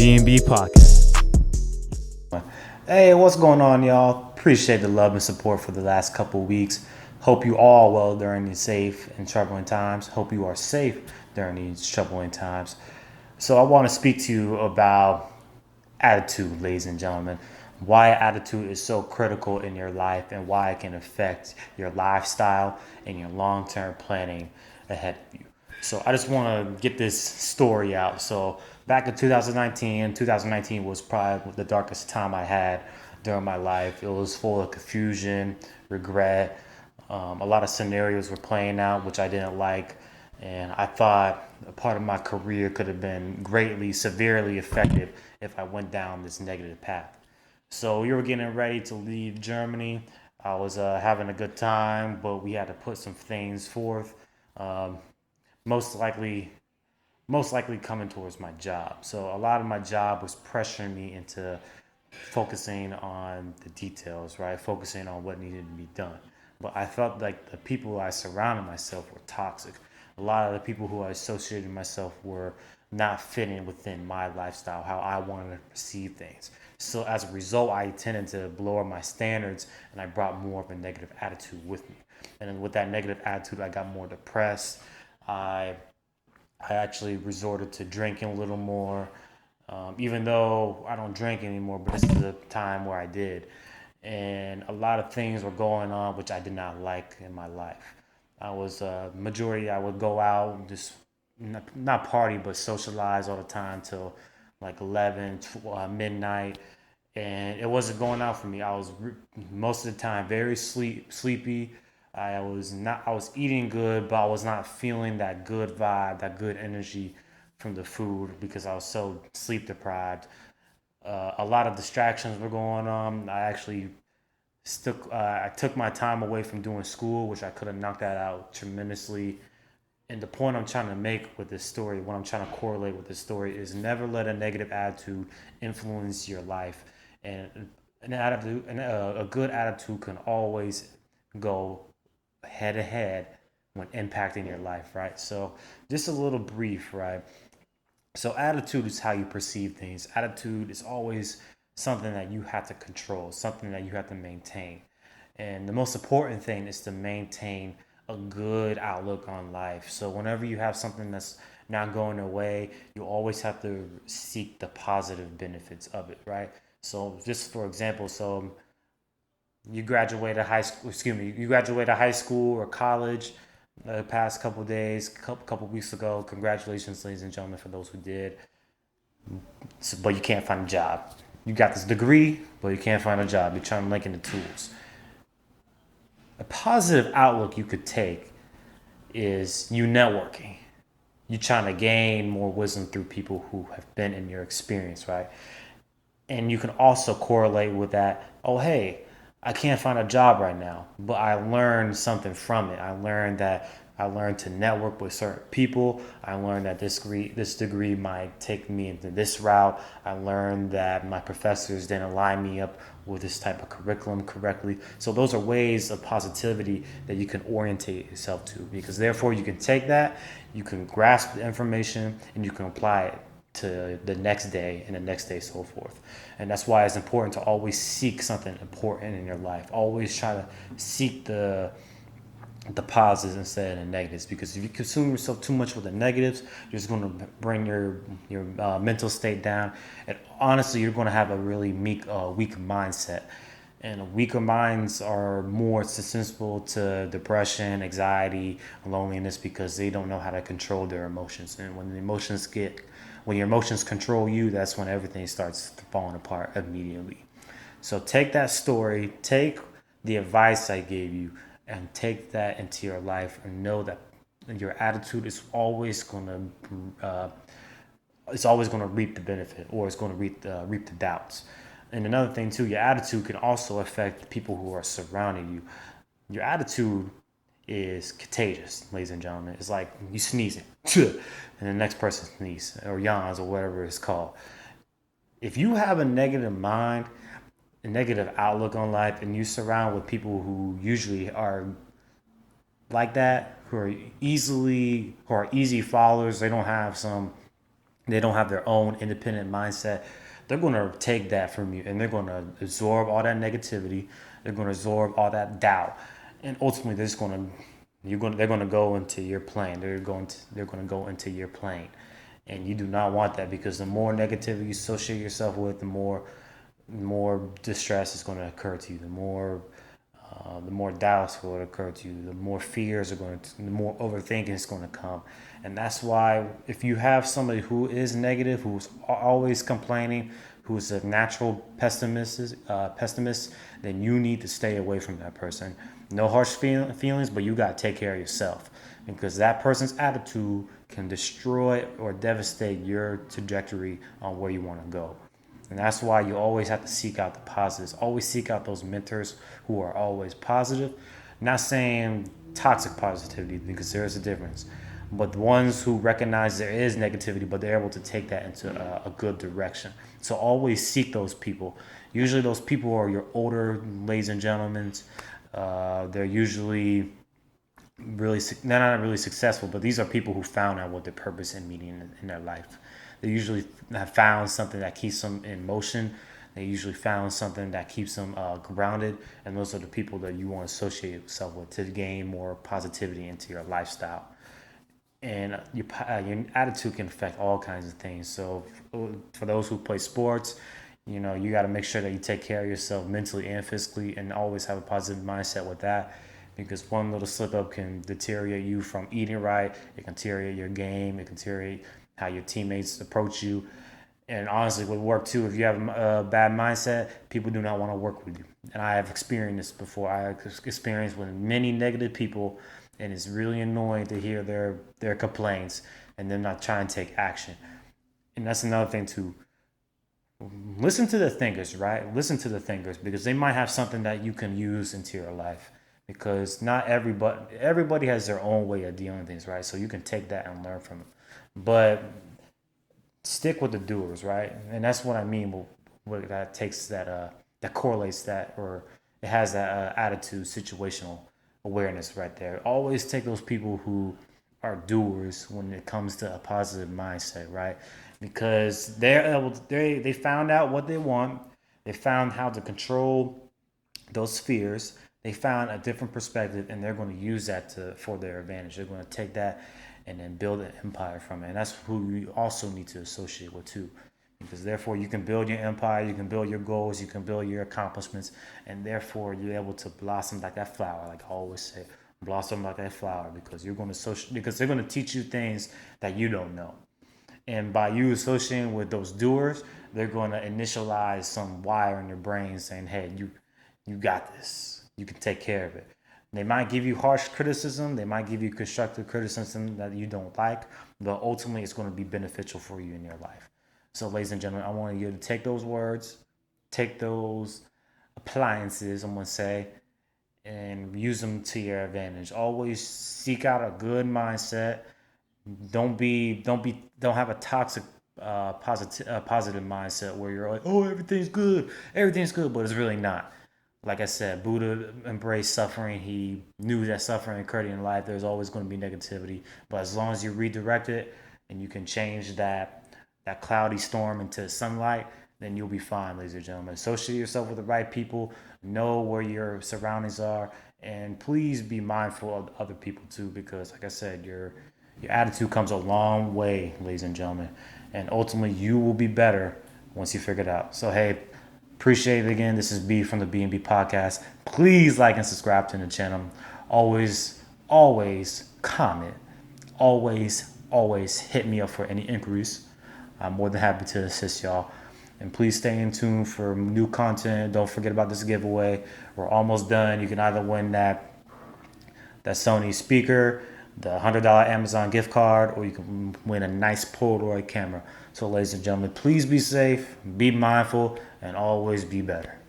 B&B Podcast. Hey, what's going on, y'all? Appreciate the love and support for the last couple weeks. Hope you all well during these safe and troubling times. Hope you are safe during these troubling times. So I want to speak to you about attitude, ladies and gentlemen. Why attitude is so critical in your life and why it can affect your lifestyle and your long-term planning ahead of you. So I just want to get this story out. So back in 2019 was probably the darkest time I had during my life. It was full of confusion, regret. A lot of scenarios were playing out, which I didn't like. And I thought a part of my career could have been greatly, severely affected if I went down this negative path. So we were getting ready to leave Germany. I was having a good time, but we had to put some things forth. Um, most likely most likely coming towards my job. So a lot of my job was pressuring me into focusing on the details, right? Focusing on what needed to be done. But I felt like the people I surrounded myself were toxic. A lot of the people who I associated myself were not fitting within my lifestyle, how I wanted to perceive things. So as a result, I tended to lower my standards and I brought more of a negative attitude with me. And then with that negative attitude, I got more depressed. I I actually resorted to drinking a little more, even though I don't drink anymore. But this is a time where I did, and a lot of things were going on which I did not like in my life. I was majority. I would go out, just not party, but socialize all the time till like 11, midnight, and it wasn't going out for me. I was most of the time very sleepy. I was eating good, but I was not feeling that good vibe, that good energy from the food because I was so sleep deprived. A lot of distractions were going on. I took my time away from doing school, which I could have knocked that out tremendously. And the point I'm trying to make with this story, what I'm trying to correlate with this story, is never let a negative attitude influence your life. And a good attitude can always go head to head when impacting your life, right? So, just a little brief, right? So, attitude is how you perceive things. Attitude is always something that you have to control, something that you have to maintain. And the most important thing is to maintain a good outlook on life. So, whenever you have something that's not going your way, you always have to seek the positive benefits of it, right? So, just for example, you graduated high school or college the past couple days, couple weeks ago. Congratulations, ladies and gentlemen, for those who did. So, but you can't find a job. You got this degree, but you can't find a job. You're trying to link in the tools. A positive outlook you could take is you networking. You trying to gain more wisdom through people who have been in your experience, right? And you can also correlate with that. Oh, hey, I can't find a job right now, but I learned something from it. I learned to network with certain people. I learned that this degree might take me into this route. I learned that my professors didn't line me up with this type of curriculum correctly. So those are ways of positivity that you can orientate yourself to, because therefore you can take that, you can grasp the information, and you can apply it to the next day and the next day, so forth. And that's why it's important to always seek something important in your life. Always try to seek the positives instead of the negatives, because if you consume yourself too much with the negatives, you're just going to bring your mental state down, and honestly you're going to have a really weak mindset. And weaker minds are more susceptible to depression, anxiety, loneliness, because they don't know how to control their emotions. And when your emotions control you, that's when everything starts falling apart immediately. So take that story, take the advice I gave you, and take that into your life, and know that your attitude is always going to reap the benefit, or it's going to reap the doubts. And another thing too, your attitude can also affect people who are surrounding you. Your attitude is contagious, ladies and gentlemen. It's like you sneezing, and the next person sneezes or yawns or whatever it's called. If you have a negative mind, a negative outlook on life, and you surround with people who usually are like that, who are easy followers, they don't have some they don't have their own independent mindset, they're going to take that from you and they're going to absorb all that negativity. They're going to absorb all that doubt. And ultimately, they're just going to, they're going to go into your plane. They're going to go into your plane. And you do not want that, because the more negativity you associate yourself with, the more distress is going to occur to you. The more doubts will occur to you. The more fears are going to, the more overthinking is going to come. And that's why, if you have somebody who is negative, who's always complaining, who's a natural pessimist, then you need to stay away from that person. No harsh feelings, but you got to take care of yourself, because that person's attitude can destroy or devastate your trajectory on where you want to go. And that's why you always have to seek out the positives. Always seek out those mentors who are always positive. Not saying toxic positivity, because there is a difference. But the ones who recognize there is negativity, but they're able to take that into a good direction. So always seek those people. Usually those people are your older ladies and gentlemen. They're usually they're not really successful, but these are people who found out what their purpose and meaning in their life. They usually have found something that keeps them in motion. They usually found something that keeps them grounded, and those are the people that you want to associate yourself with to gain more positivity into your lifestyle. And your attitude can affect all kinds of things. So for those who play sports, you got to make sure that you take care of yourself mentally and physically, and always have a positive mindset with that, because one little slip up can deteriorate you from eating right. It can deteriorate your game. It can deteriorate how your teammates approach you. And honestly, with work too, if you have a bad mindset, people do not want to work with you. And I have experienced this before. I have experienced with many negative people, and it's really annoying to hear their complaints and them not trying to take action. And that's another thing too. Listen to the thinkers, right? Listen to the thinkers, because they might have something that you can use into your life. Because not everybody has their own way of dealing with things, right? So you can take that and learn from them. But stick with the doers, right? And that's what I mean. What that takes that correlates that, or it has that attitude, situational awareness right there. Always take those people who are doers when it comes to a positive mindset, right? Because they found out what they want. They found how to control those fears. They found a different perspective, and they're going to use that for their advantage. They're going to take that and then build an empire from it. And that's who you also need to associate with too. Because therefore you can build your empire, you can build your goals, you can build your accomplishments, and therefore you're able to blossom like that flower, like I always say, blossom like that flower, because because they're going to teach you things that you don't know. And by you associating with those doers, they're going to initialize some wire in your brain saying, hey, you got this. You can take care of it. They might give you harsh criticism. They might give you constructive criticism that you don't like, but ultimately it's going to be beneficial for you in your life. So, ladies and gentlemen, I want you to take those words, take those appliances, I'm going to say, and use them to your advantage. Always seek out a good mindset. Don't have a toxic positive mindset where you're like, oh, everything's good, but it's really not. Like I said, Buddha embraced suffering. He knew that suffering occurred in life. There's always going to be negativity, but as long as you redirect it and you can change that cloudy storm into sunlight, then you'll be fine, ladies and gentlemen. Associate yourself with the right people. Know where your surroundings are, and please be mindful of other people too, because, like I said, your attitude comes a long way, ladies and gentlemen, and ultimately you will be better once you figure it out. So hey, appreciate it again. This is B from the B&B podcast. Please like and subscribe to the channel. Always comment. Always hit me up for any inquiries. I'm more than happy to assist y'all. And please stay in tune for new content. Don't forget about this giveaway. We're almost done. You can either win that Sony speaker, the $100 Amazon gift card, or you can win a nice Polaroid camera. So ladies and gentlemen, please be safe, be mindful, and always be better.